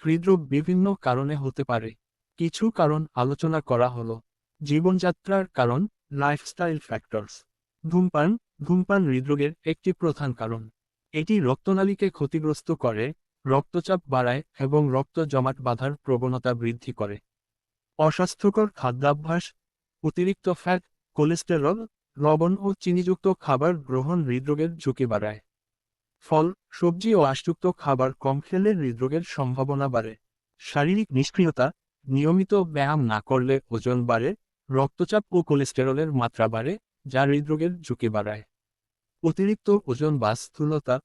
হৃদরোগ বিভিন্ন কারণে হতে পারে। কিছু কারণ আলোচনা করা হলো। জীবনযাত্রার কারণ, লাইফস্টাইল ফ্যাক্টরস। ধূমপান ধূমপান হৃদরোগের একটি প্রধান কারণ। এটি রক্তনালীকে ক্ষতিগ্রস্ত করে, রক্তচাপ বাড়ায় এবং রক্ত জমাট বাঁধার প্রবণতা বৃদ্ধি করে। অস্বাস্থ্যকর খাদ্যাভ্যাস, অতিরিক্ত ফ্যাট, কোলেস্টেরল, লবণ ও চিনিযুক্ত খাবার গ্রহণ হৃদরোগের ঝুঁকি বাড়ায়। ফল, সবজি ও আঁশযুক্ত খাবার কম খেলে হৃদরোগের সম্ভাবনা বাড়ে। শারীরিক নিষ্ক্রিয়তা, নিয়মিত ব্যায়াম না করলে ওজন বাড়ে, রক্তচাপ ও কোলেস্টেরলের মাত্রা বাড়ে, যা হৃদরোগের ঝুঁকি বাড়ায়। অতিরিক্ত ওজন বা স্থূলতা,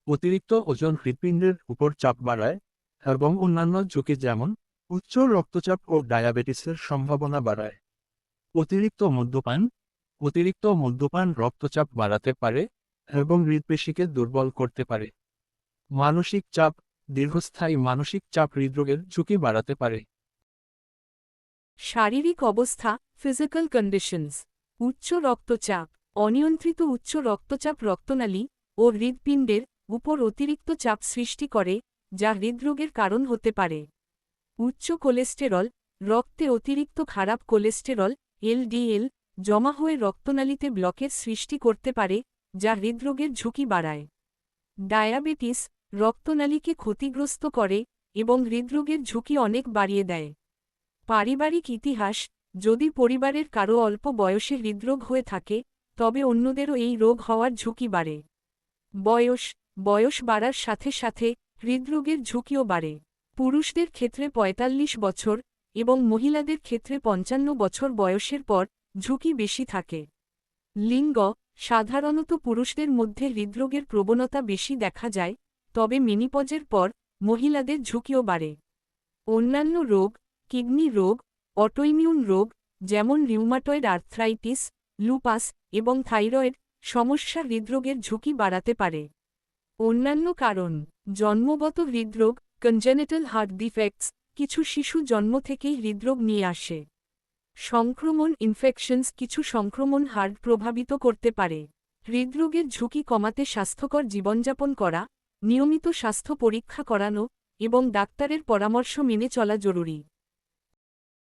অতিরিক্ত ওজন হৃৎপিণ্ডের উপর চাপ বাড়ায় এবং অন্যান্য ঝুঁকি যেমন উচ্চ রক্তচাপ ও ডায়াবেটিসের সম্ভাবনা বাড়ায়। অতিরিক্ত মদ্যপান অতিরিক্ত মদ্যপান রক্তচাপ বাড়াতে পারে এবং হৃৎপেশিকে দুর্বল করতে পারে। মানসিক চাপ, দীর্ঘস্থায়ী মানসিক চাপ হৃদরোগের ঝুঁকি বাড়াতে পারে। শারীরিক অবস্থা, ফিজিক্যাল কন্ডিশনস। উচ্চ রক্তচাপ, অনিয়ন্ত্রিত উচ্চ রক্তচাপ রক্তনালী ও হৃৎপিণ্ডের উপর অতিরিক্ত চাপ সৃষ্টি করে, যা হৃদরোগের কারণ হতে পারে। উচ্চ কোলেস্টেরল, রক্তে অতিরিক্ত খারাপ কোলেস্টেরল এলডিএল জমা হয়ে রক্তনালীতে ব্লকের সৃষ্টি করতে পারে, যা হৃদরোগের ঝুঁকি বাড়ায়। ডায়াবেটিস, রক্তনালীকে ক্ষতিগ্রস্ত করে এবং হৃদরোগের ঝুঁকি অনেক বাড়িয়ে দেয়। পারিবারিক ইতিহাস, যদি পরিবারের কারো অল্প বয়সে হৃদরোগ হয়ে থাকে, তবে অন্যদেরও এই রোগ হওয়ার ঝুঁকি বাড়ে। বয়স বাড়ার সাথে সাথে হৃদরোগের ঝুঁকিও বাড়ে। পুরুষদের ক্ষেত্রে ৪৫ বছর এবং মহিলাদের ক্ষেত্রে ৫৫ বছর বয়সের পর ঝুঁকি বেশি থাকে। লিঙ্গ, সাধারণত পুরুষদের মধ্যে হৃদরোগের প্রবণতা বেশি দেখা যায়, তবে মেনিপজের পর মহিলাদের ঝুঁকিও বাড়ে। অন্যান্য রোগ, কিডনি রোগ, অটোইমিউন রোগ যেমন রিউমাটয়েড আর্থ্রাইটিস, লুপাস এবং থাইরয়েড সমস্যা হৃদরোগের ঝুঁকি বাড়াতে পারে। অন্যান্য কারণ, জন্মগত হৃদরোগ, কনজেনিটাল হার্ট ডিফেক্টস, কিছু শিশু জন্ম থেকেই হৃদরোগ নিয়ে আসে। সংক্রমণ ইনফেকশনস, কিছু সংক্রমণ হার্ট প্রভাবিত করতে পারে। হৃদরোগের ঝুঁকি কমাতে স্বাস্থ্যকর জীবনযাপন করা, নিয়মিত স্বাস্থ্য পরীক্ষা করানো এবং ডাক্তারের পরামর্শ মেনে চলা জরুরি।